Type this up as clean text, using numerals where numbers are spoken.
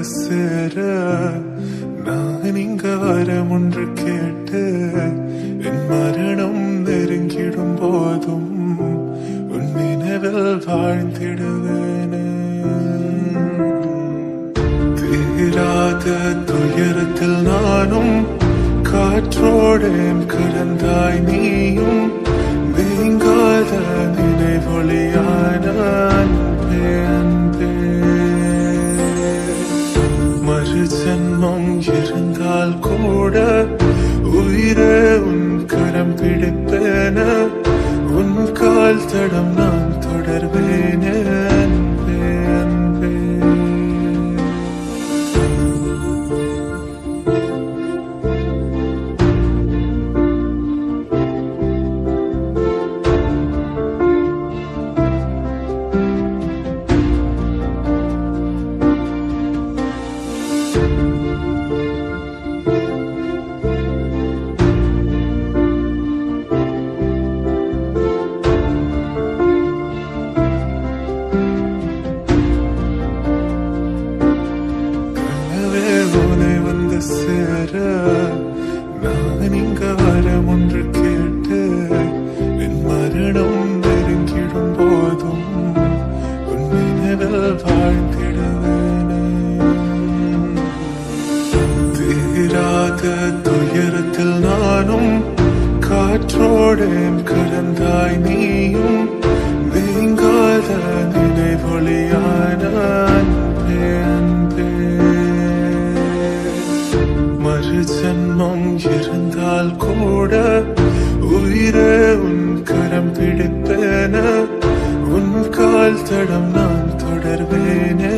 வந்து சேர நான் இங்க வரம் ஒன்று கேட்டு என் மரணம் நெருங்கிடும் போதும் உன் நினைவில் வாழ்ந்திடுவேனே. தீராத துயரத்தில் நானும் காற்றோடேன் கலந்தாய் நீயும் நீங்காத நினைவொளியான அன்பே அன்பே. மறு ஜன்மம் இருந்தால் கூட உயிரே உன் கரம் பிடிப்பேன உன் கால் தடம் நான் தொடர்வேனே அன்பே அன்பே. சேர நான் இங்க வரம் ஒன்று கேட்டு என் மரணம் நெருங்கிடும் போதும் உன் நினைவில் வாழ்ந்திடுவேனே. தீராத துயரத்தில் நானும் காற்றோடேன் கலந்தாய் நீயும் நீங்காத நினைவொளியான அன்பே அன்பே. மறு ஜன்மம் இருந்தால் கூட உயிரே உன் கரம் பிடிப்பேன உன் கால் தடம் நான் தொடர்வேனே